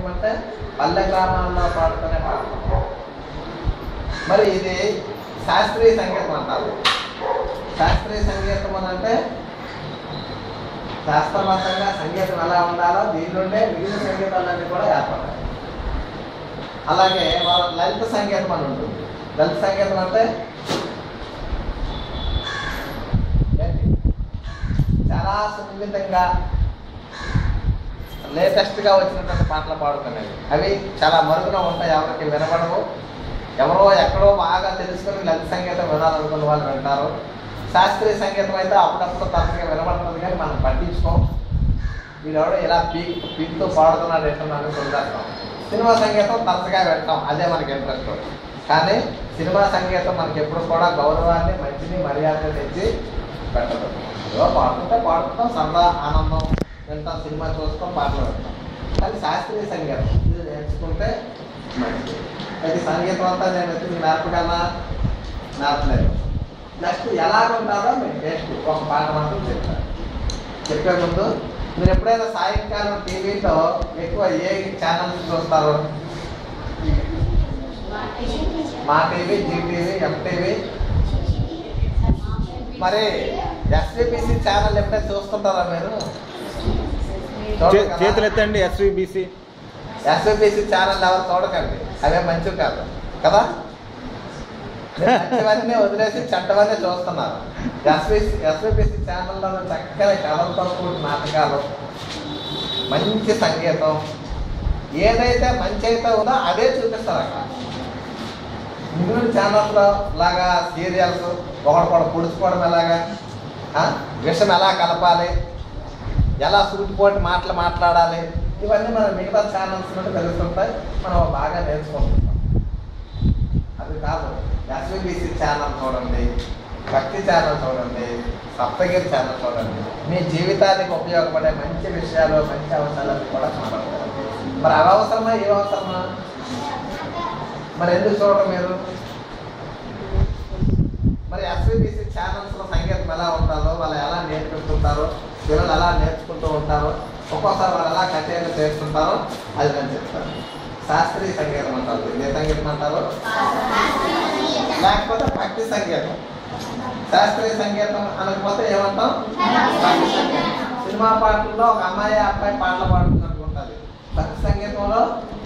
సంగీతం అంటే పల్లె గ్రామాల్లో పాడుకునే పాట. మరి ఇది శాస్త్రీయ సంగీతం అంటారు. శాస్త్రీయ సంగీతం అని అంటే శాస్త్రబద్ధంగా సంగీతం ఎలా ఉండాలో దీనిలోనే మిగిలిన సంగీతాలన్నీ కూడా ఏర్పడాలి. అలాగే వాళ్ళ లలిత సంగీతం అని ఉంటుంది. లలిత సంగీతం అంటే చాలా సున్నితంగా లేటెస్ట్గా వచ్చినటువంటి పాటలు పాడుకునేవి. అవి చాలా మరుగున ఉంటాయి, ఎవరికి వినబడవు. ఎవరో ఎక్కడో బాగా తెలుసుకొని లలిత సంగీతం వినాలనుకున్న వాళ్ళు వింటారు. శాస్త్రీయ సంగీతం అయితే అప్పుడప్పుడు తరచుగా వినబడుతుంది, కానీ మనం పట్టించుకోం. వీడెవడో ఇలా పీక్తో పాడుతున్నాడు ఏంటన్నాను చూద్దాం. సినిమా సంగీతం తరచుగా వింటాం, అదే మనకి ఇంట్రెస్ట్. కానీ సినిమా సంగీతం మనకి ఎప్పుడు కూడా గౌరవాన్ని, మంచిని, మర్యాద తెచ్చి పెట్టదు. ఏదో పాడుతుంటాం, సరదా ఆనందం వింటాం, సినిమా చూస్తాం, పాటలు వింటాం. కానీ శాస్త్రీయ సంగీతం ఇది నేర్చుకుంటే మంచిది. అయితే సంగీతం అంతా నేను వచ్చి నేర్పగలనా? నేర్పలేదు. నెక్స్ట్ ఎలాగుంటారో మీకు టేస్ట్ ఒక పాట మాత్రం చెప్తాను. చెప్పే ముందు మీరు ఎప్పుడైనా సాయంకాలం టీవీలో ఎక్కువ ఏ ఛానల్స్ చూస్తారు? మా టీవీ, జీటీవీ, ఎంటీవీ. మరి ఎస్వీబీసీ ఛానల్ ఎప్పుడైనా చూస్తుంటారా మీరు? చేతులు ఎత్తండి. ఎస్వీబీసీ ఛానల్ ఎవరు చూడకండి, అవే మంచివి కాదు కదా. మంచివన్నీ వదిలేసి చెడ్డవన్నీ చూస్తున్నారు. ఎస్వీబీసీ ఛానల్లో చక్కని కథలతో కూడిన నాటకాలు, మంచి సంగీతం, ఏదైతే మంచి అయితే ఉందో అదే చూపిస్తారు అక్కడ. మిగిలిన ఛానల్లో లాగా సీరియల్స్ ఒకటి పొడుచుకోవడం ఎలాగా, విషం ఎలా కలపాలి, ఎలా సూటిపోటి మాటలు మాట్లాడాలి, ఇవన్నీ మనం మిగతా ఛానల్స్ నుండి తెలుస్తుంటాయి, మనం బాగా నేర్చుకుంటుంటాం. అది కాదు, ఎస్వీబీసీ ఛానల్ చూడండి, భక్తి ఛానల్ చూడండి, సప్తగిరి ఛానల్ చూడండి. మీ జీవితానికి ఉపయోగపడే మంచి విషయాలు, మంచి అవసరాలు కూడా చూడాలి. మరి అవి అవసరమా, ఏం అవసరమా? మరి ఎందుకు చూడరు మీరు? మరి ఎస్వీబీసీ ఛానల్స్లో సంగీతం ఎలా ఉంటుందో, వాళ్ళు ఎలా నేర్చుకుంటుంటారో, పిల్లలు ఎలా నేర్చుకుంటూ ఉంటారో, ఒక్కోసారి వాళ్ళు ఎలా కచేరీలు చేస్తుంటారో అది నేను చెప్తాను. శాస్త్రీయ సంగీతం అంటారు. ఏ సంగీతం అంటారు? లేకపోతే భక్తి సంగీతం. శాస్త్రీయ సంగీతం అనకపోతే ఏమంటాం? భక్తి సంగీతం. సినిమా పాటల్లో ఒక అమ్మాయి అబ్బాయి పాటలు పాడుతున్నట్టు ఉంటుంది. భక్తి సంగీతంలో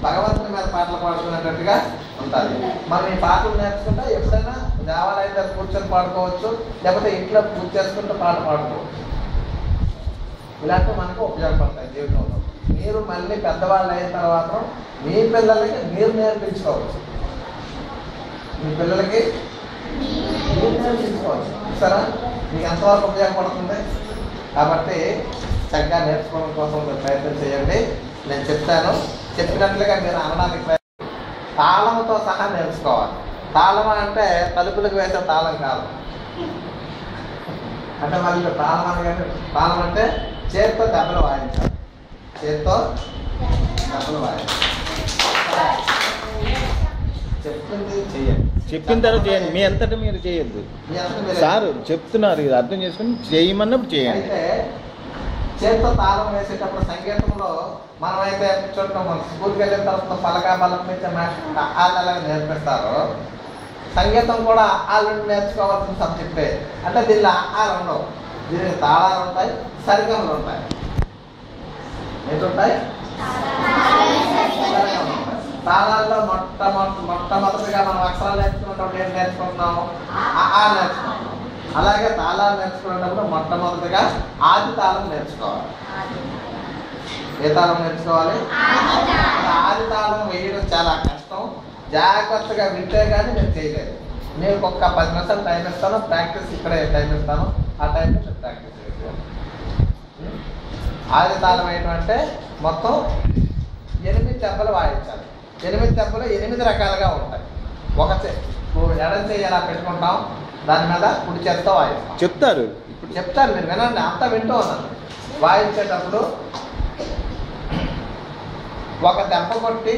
భగవంతుని మీద పాటలు పాడుతున్నట్టుగా ఉంటుంది. మనం ఈ పాటలు నేర్చుకుంటే ఎప్పుడైనా దేవాలయం దగ్గర కూర్చొని పాడుకోవచ్చు, లేకపోతే ఇంట్లో పూజ చేసుకుంటూ పాట పాడుకోవచ్చు. ఇలాంటివి మనకు ఉపయోగపడతాయి జీవితంలో. మీరు మళ్ళీ పెద్దవాళ్ళు అయిన తర్వాత మీ పిల్లలకి మీరు నేర్పించుకోవచ్చు. మీ పిల్లలకి మీరు నేర్పించుకోవచ్చు. సరే, మీకు ఎంతవరకు ఉపయోగపడుతుంది? కాబట్టి చక్కగా నేర్చుకోవడం కోసం మీరు ప్రయత్నం చేయండి. నేను చెప్తాను, చెప్పినట్లుగా మీరు అనడానికి ప్రయత్నం. తాళంతో సహా నేర్చుకోవాలి. తాళం అంటే తలుపులకు వేసే తాళం కాదు. అంటే మళ్ళీ తాళం అనగానే, తాళం అంటే చేతితో దెబ్బలు వాయించాలి. చేతితో దెబ్బలు వాయించాలి. చెప్తుంది చేయండి, చెప్పిన తర్వాత చేయండి. మీ అంతటా మీరు చేయొద్దు సార్, చెప్తున్నారు, ఇది అర్థం చేసుకుని చేయమన్నప్పుడు చేయండి. అయితే చేతితో తాళం వేసేటప్పుడు సంగీతంలో మనమైతే చూడటం, మన స్కూల్కి వెళ్ళిన తర్వాత పలకా బలం మీద వాళ్ళు ఎలా నేర్పిస్తారు. సంగీతం కూడా ఆళ్ళు నేర్చుకోవాల్సిన సబ్జెక్టే. అంటే దీనిలో ఆలు ఉండవు, దీనికి తాళాలు ఉంటాయి, సరిగమలు ఉంటాయి. ఏంటుంటాయి? తాళాల్లో మొట్టమొదటిగా మనం అక్షరాలు నేర్చుకున్నప్పుడు ఏం నేర్చుకుంటున్నాము? ఆ నేర్చుకుంటున్నాం. అలాగే తాళాలు నేర్చుకునేటప్పుడు మొట్టమొదటిగా ఆది తాళం నేర్చుకోవాలి. ఏ తాళం నేర్చుకోవాలి? ఆది తాళం వేయడం చాలా కష్టం. జాగ్రత్తగా వింటే కానీ నేను చేయలేదు. నేను ఒక 10 నిమిషాలు టైం ఇస్తాను, ప్రాక్టీస్ ఇక్కడే టైం ఇస్తాను, ఆ టైంలో నేను ప్రాక్టీస్ చేస్తాను. ఆది తాళం వేయడం అంటే మొత్తం 8 దెబ్బలు వాయించాలి. 8 దెబ్బలు 8 రకాలుగా ఉంటాయి. ఒక ఎడం చేయి ఎలా పెట్టుకుంటాం, దాని మీద కుడి చేత్తో వాయిస్తాం. చెప్తారు, ఇప్పుడు చెప్తారు, మీరు వినండి, అంతా వింటూ ఉన్నాను. వాయించేటప్పుడు ఒక దెబ్బ కొట్టి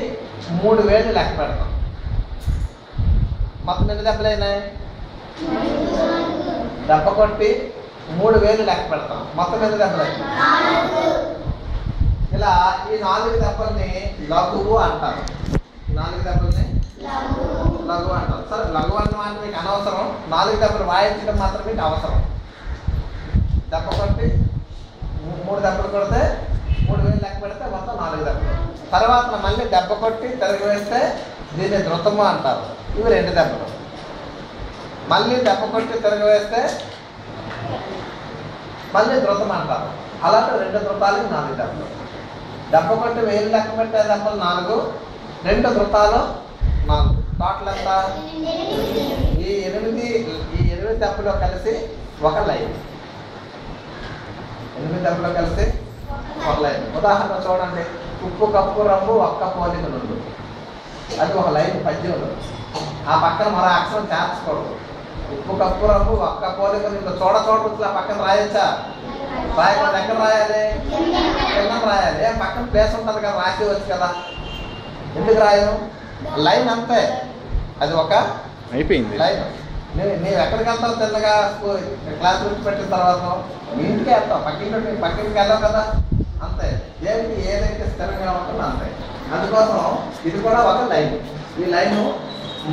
3 వేలు లెక్క పెడతాం. మొత్తం ఎన్ని దెబ్బలైనాయి? దెబ్బ కొట్టి 3 వేలు లెక్క పెడతాం. మొత్తం ఎన్ని దెబ్బలైనాయి? ఇలా ఈ 4 దెబ్బల్ని లఘువు అంటారు. 4 దెబ్బల్ని లఘువు అంటారు. సరే, లఘువు అన్న మాట మీకు అనవసరం, 4 దెబ్బలు వాయించడం మాత్రం మీకు అవసరం. దెబ్బ కొట్టి 3 దెబ్బలు కొడితే 3000 లెక్క పెడితే మొత్తం 4 దెబ్బలు. తర్వాత మళ్ళీ దెబ్బ కొట్టి తిరిగి వేస్తే దీన్ని ధృతము అంటారు. ఇవి 2 దెబ్బలు. మళ్ళీ దెబ్బ కొట్టి తిరిగి వేస్తే మళ్ళీ ధృతం అంటారు. అలాంటి 2 ధృతాలకి 4 దెబ్బలు. దెబ్బ కొట్టి 1000 లెక్క పెట్టే దెబ్బలు 4, 2 ధృతాలు 4. టోటల్ ఎంత? ఈ 8 దెబ్బలు కలిసి ఒక లైన్. 8 దెబ్బలు కలిసి ఒక లైన్. ఉదాహరణ చూడండి, ఉప్పు కప్పు రంగు ఒక్క పోలిక నుండు, అది ఒక లైన్ పద్యంలో. ఆ పక్కన మరో అక్షరం చేర్చకూడదు. ఉప్పు కప్పు రంగు ఒక్క పోలిక నుండు చూడచూడవచ్చు. ఆ పక్కన రాయొచ్చా? రాయకుండా ఎక్కడ రాయాలి? కింద రాయాలి. పక్కన ప్లేస్ ఉంటుంది కదా, రాసేవచ్చు కదా. ఎందుకు రాయను? లైన్ అంతే, అది ఒక అయిపోయింది లైన్. నీవు ఎక్కడికి వెళ్తావు? తిన్నగా క్లాస్ రూమ్కి పెట్టిన తర్వాత మీ ఇంటికి వెళ్తావు, పక్కింటికి వెళ్ళావు కదా, అంతే. దేనికి ఏదైతే స్థిరంగా ఉంటుందో అంతే. అందుకోసం ఇది కూడా ఒక లైన్. ఈ లైన్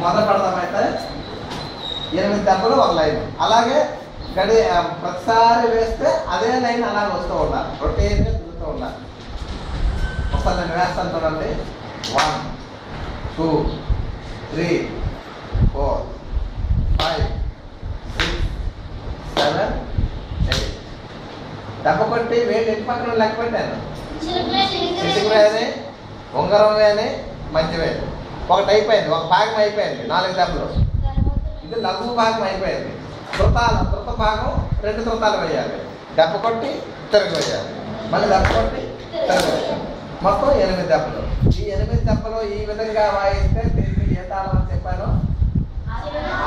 మొదలు పెడదామైతే 8 దెబ్బలు ఒక లైన్. అలాగే ప్రతిసారి వేస్తే అదే లైన్ అలాగే వస్తూ ఉండాలి, రొటేట్గా తిరుగుతూ ఉండాలి. ఒకసారి నేను వేస్తాను చూడండి. 1 2 3 4 5 6 7 8. దెబ్బ కొట్టి వేడి ఇంటి పక్కన లెక్క పెట్టాను. చిటికి వేయని, ఉంగరం వేయని, మధ్య వేయని. ఒకటి అయిపోయింది, ఒక భాగం అయిపోయింది. 4 దెబ్బలు. ఇది లఘువు భాగం అయిపోయింది. ధృత భాగం 2 ధృతాలు వేయాలి. దెబ్బ కొట్టి తిరిగి వేయాలి, మళ్ళీ దెబ్బ కొట్టి తిరిగి వేయాలి. మొత్తం 8 దెబ్బలు. ఈ 8 దెబ్బలు ఈ విధంగా వాయిస్తే దీనికి ఏ తాళం అని చెప్పాను?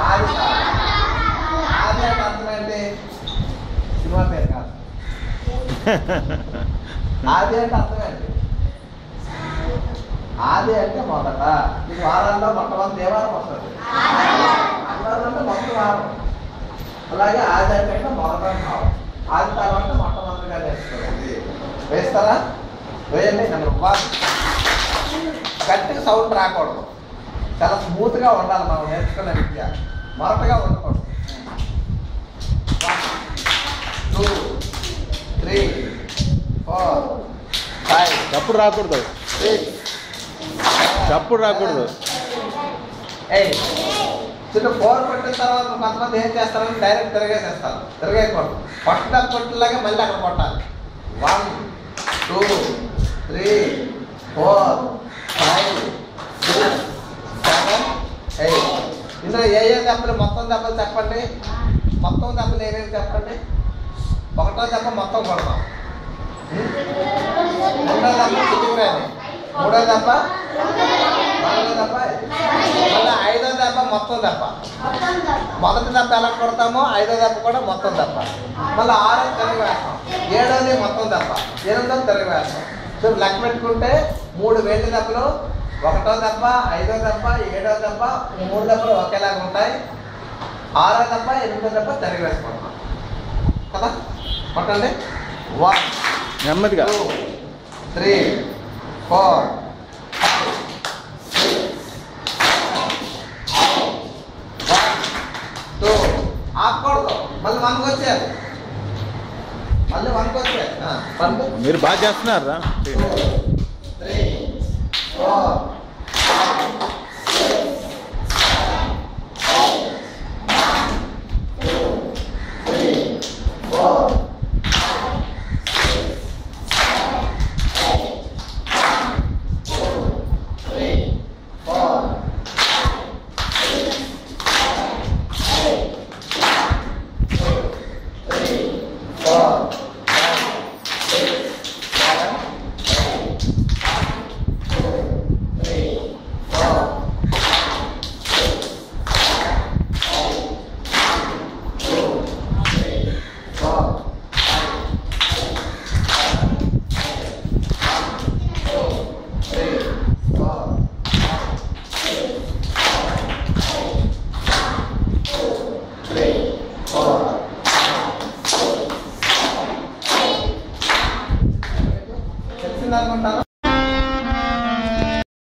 ఆది తాళం. ఆది అంటే అర్థం ఏంటి? సినిమా పేరు కాదు. ఆది అంటే అర్థం ఏంటి? ఆది అంటే మొదట. ఈ వారాల్లో మొట్టమొదటి దేవారం వస్తుంది. ఆదివారం అంటే మొదటి వారం. అలాగే ఆది అంటే మొదట భావం. ఆది తాళం అంటే మొట్టమొదటిగా నేర్చుకోవాలి. వేస్తారా? వేయండి. నెంబర్ 1. గట్టిగా సౌండ్ రాకూడదు, చాలా స్మూత్గా ఉండాలి. మనం నేర్చుకునే విద్య మొరటగా ఉండకూడదు. 1 2 3 4 5. చప్పుడు రాకూడదు, 6 చప్పుడు రాకూడదు. 8. చిన్న 4 పెట్టిన తర్వాత కొంతమంది ఏం చేస్తారని డైరెక్ట్ తిరగేసేస్తారు. తిరగేయకూడదు. ఫస్ట్ దెబ్బ కొట్టేలాగా మళ్ళీ అక్కడ కొట్టాలి. 1 2 3 4 5 6 7 8. ఇందులో ఏ దెబ్బలు? మొత్తం దెబ్బలు చెప్పండి. మొత్తం దెబ్బలు ఏమేమి చెప్పండి? 1వ దెబ్బ మొత్తం కొడతాం, 2వ దెబ్బ చిటికి వేయాలి, 3వ దెబ్బ, 4వ దెబ్బ, మళ్ళీ 5వ దెబ్బ మొత్తం దెబ్బ. మొదటి దెబ్బ ఎలా కొడతామో 5వ దెబ్బ కూడా మొత్తం దెబ్బ. మళ్ళీ 6వ తిరిగి వేస్తాం, 7వది మొత్తం దెబ్బ, 8వది తిరిగి వేస్తాం. సో లెక్క పెట్టుకుంటే 3 వేడి దెబ్బలు, 1వ దెబ్బ, 5వ దెబ్బ, 7వ దెబ్బ, 3 దెబ్బలు ఒకేలాగా ఉంటాయి. 6వ దెబ్బ, 8వ దెబ్బ తిరిగి వేసుకుంటాం కదా. కొట్టండి. 1 నెమ్మదిగా 2 3 4 5 6 7 8 2. ఆకూడదు, మళ్ళీ 1కి వచ్చేయాలి. మళ్ళీ 1కి వచ్చేయాలి. మీరు బాగా చేస్తున్నారా?